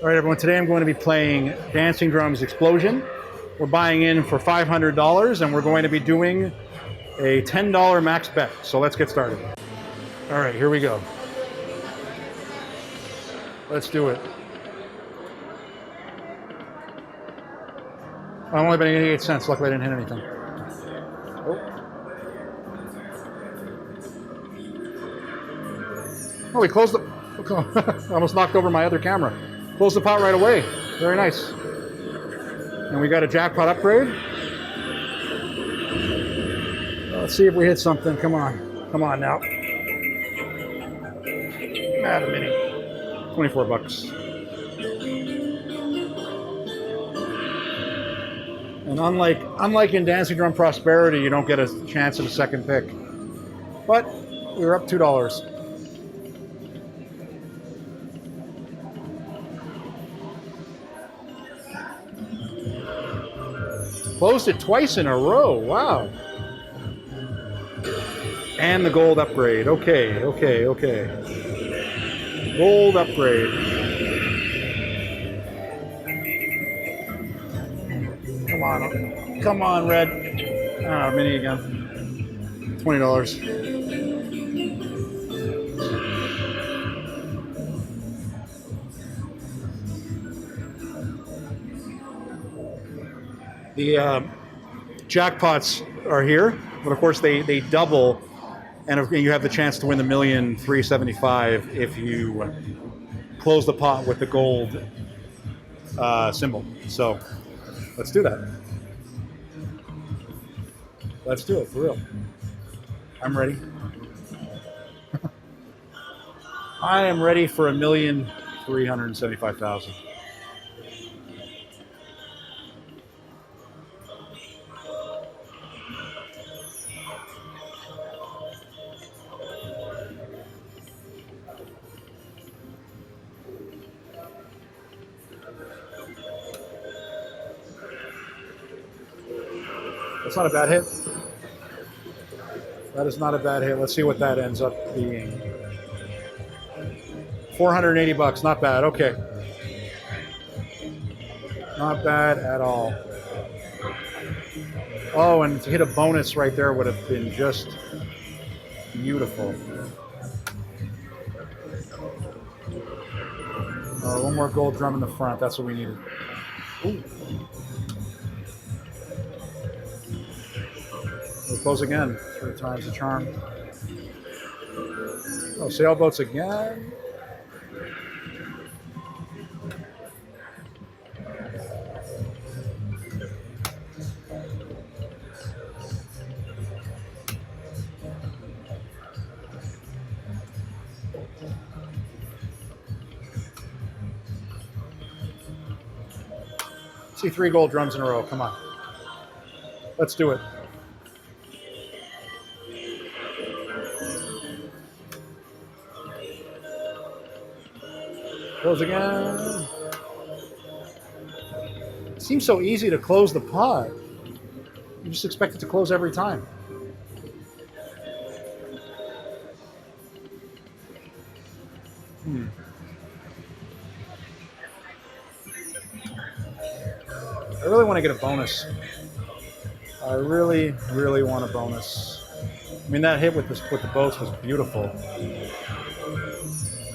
All right, everyone, today I'm going to be playing Dancing Drums Explosion. We're buying in for $500 and we're going to be doing a $10 max bet. So let's get started. All right, here we go. Let's do it. I'm only betting 88 cents. Luckily I didn't hit anything. Oh, we closed the... I almost knocked over my other camera. Closed the pot right away. Very nice. And we got a jackpot upgrade. Let's see if we hit something. Come on. Come on now. Add a mini. 24 bucks. And unlike in Dancing Drum Prosperity, you don't get a chance at a second pick. But we were up $2. Closed it twice in a row. Wow. And the gold upgrade. Okay. Gold upgrade. Come on. Come on, red. Ah, mini again. $20. The jackpots are here, but of course they double, and you have the chance to win the $1,375,000 if you close the pot with the gold symbol. So let's do that. Let's do it for real. I'm ready. I am ready for $1,375,000. That's not a bad hit. That is not a bad hit. Let's see what that ends up being. 480 bucks. Not bad. Okay. Not bad at all. Oh, and to hit a bonus right there would have been just beautiful. One more gold drum in the front. That's what we needed. Ooh. We'll close again. 3 times the charm. Oh, sailboats again. See 3 gold drums in a row. Come on. Let's do it. Close again. It seems so easy to close the pot. You just expect it to close every time. I really want to get a bonus. I really want a bonus. I mean, that hit with the boats was beautiful.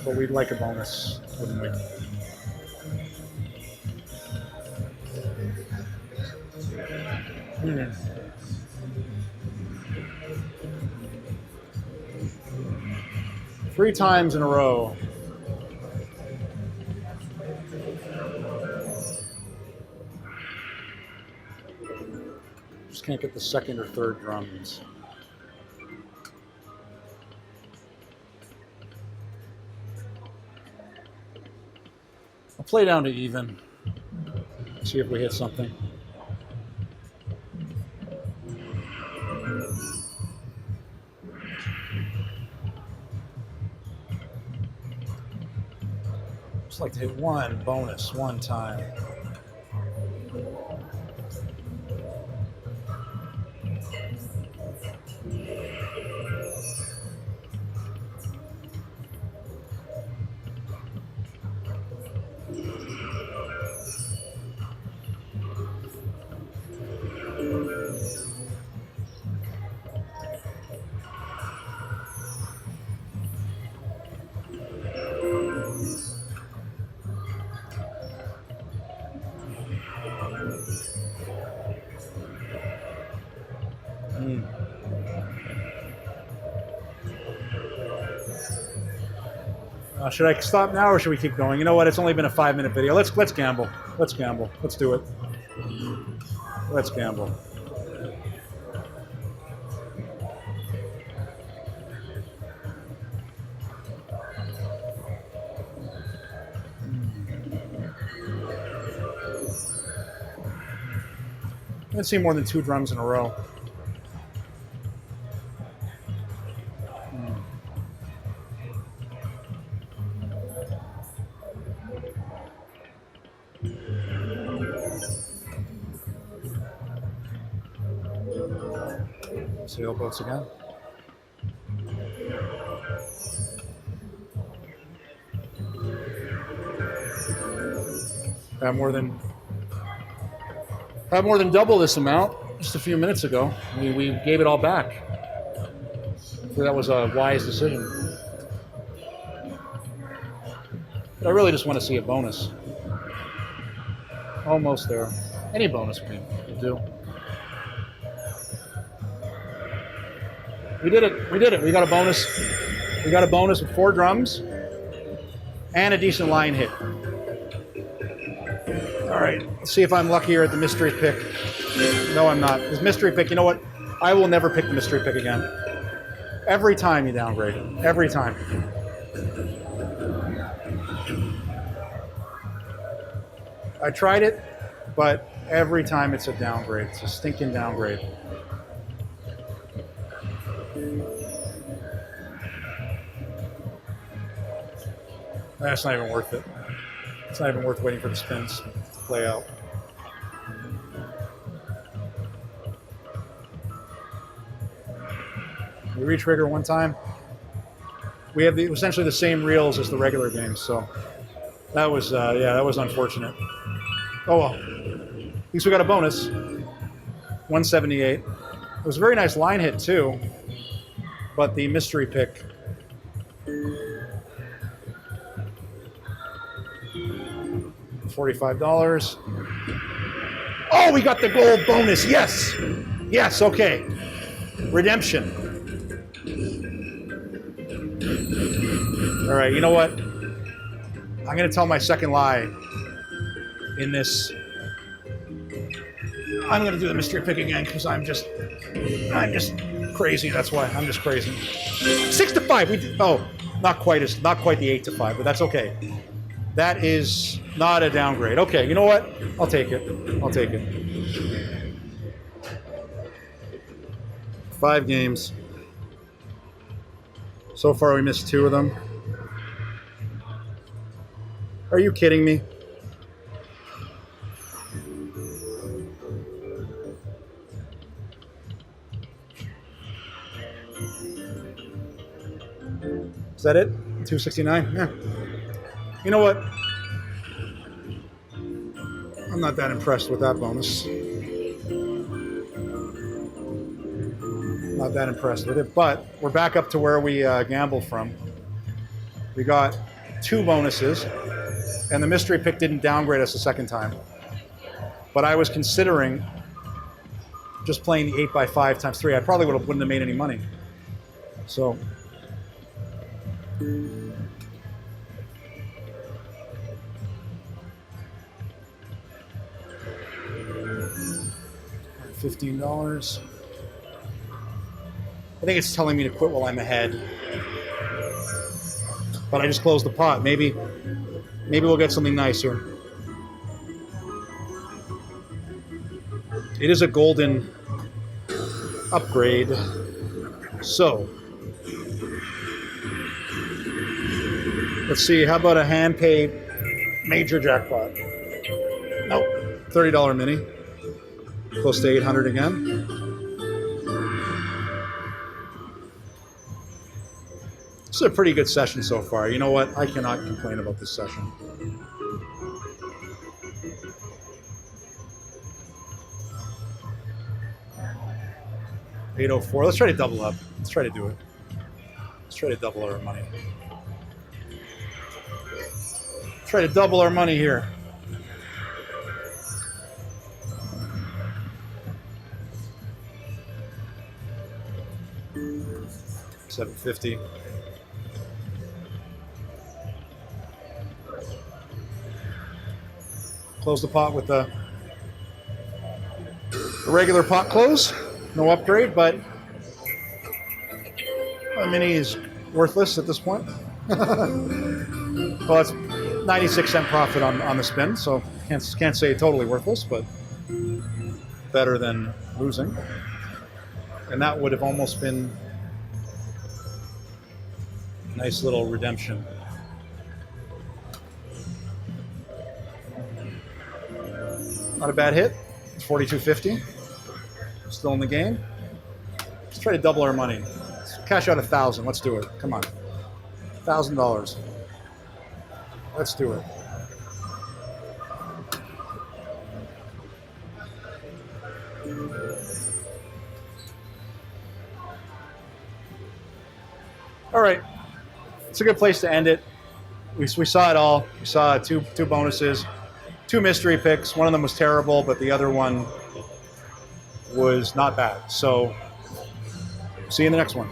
But we'd like a bonus, wouldn't we? Three times in a row. Just can't get the second or third drums. I'll play down to even. See if we hit something. Just like to hit one bonus one time. Should I stop now or should we keep going? You know what? It's only been a 5-minute video. Let's gamble. Let's gamble. Let's do it. Let's gamble. I haven't seen more than 2 drums in a row. Sailboats again. Have more than double this amount just a few minutes ago. We gave it all back. So that was a wise decision. But I really just want to see a bonus. Almost there. Any bonus will do. We did it. We did it. We got a bonus. We got a bonus with 4 drums and a decent line hit. All right. Let's see if I'm luckier at the mystery pick. No, I'm not. This mystery pick, you know what? I will never pick the mystery pick again. Every time you downgrade. Every time. I tried it, but every time it's a downgrade. It's a stinking downgrade. That's not even worth it. It's not even worth waiting for the spins to play out. We re-trigger one time. We have essentially the same reels as the regular games, so that was that was unfortunate. Oh well. At least we got a bonus. 178. It was a very nice line hit too, but the mystery pick. $45. Oh, we got the gold bonus. Yes. Yes, okay. Redemption. All right, you know what? I'm going to tell my second lie in this. I'm going to do the mystery pick again because I'm just crazy. That's why I'm just crazy. 6 to 5. We did, not quite the 8 to 5, but that's okay. That is not a downgrade. Okay, you know what? I'll take it. I'll take it. 5 games. So far, we missed 2 of them. Are you kidding me? Is that it? 269? Yeah. You know what? I'm not that impressed with that bonus. Not that impressed with it, but we're back up to where we gambled from. We got 2 bonuses, and the mystery pick didn't downgrade us the second time. But I was considering just playing the 8x5 times 3. I probably wouldn't have made any money. So. $15. I think it's telling me to quit while I'm ahead. But I just closed the pot. Maybe we'll get something nice here. It is a golden upgrade. So let's see, how about a hand pay major jackpot? Nope. $30 mini. Close to 800 again. This is a pretty good session so far. You know what? I cannot complain about this session. $804. Let's try to double up. Let's try to do it. Let's try to double our money. Try to double our money here. $750. Close the pot with the regular pot close. No upgrade, but the mini is worthless at this point. Well, that's 96-cent profit on the spin, so can't say totally worthless, but better than losing. And that would have almost been a nice little redemption. Not a bad hit. It's 42.50. Still in the game. Let's try to double our money. Let's cash out 1,000. Let's do it. Come on. $1,000. Let's do it. All right. It's a good place to end it. We saw it all. We saw two bonuses, 2 mystery picks. One of them was terrible, but the other one was not bad. So see you in the next one.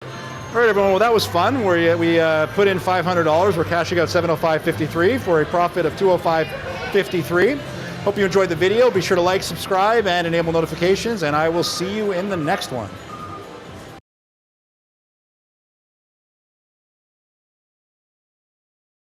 All right, everyone. Well, that was fun. We put in $500. We're cashing out $705.53 for a profit of $205.53. Hope you enjoyed the video. Be sure to like, subscribe, and enable notifications, and I will see you in the next one.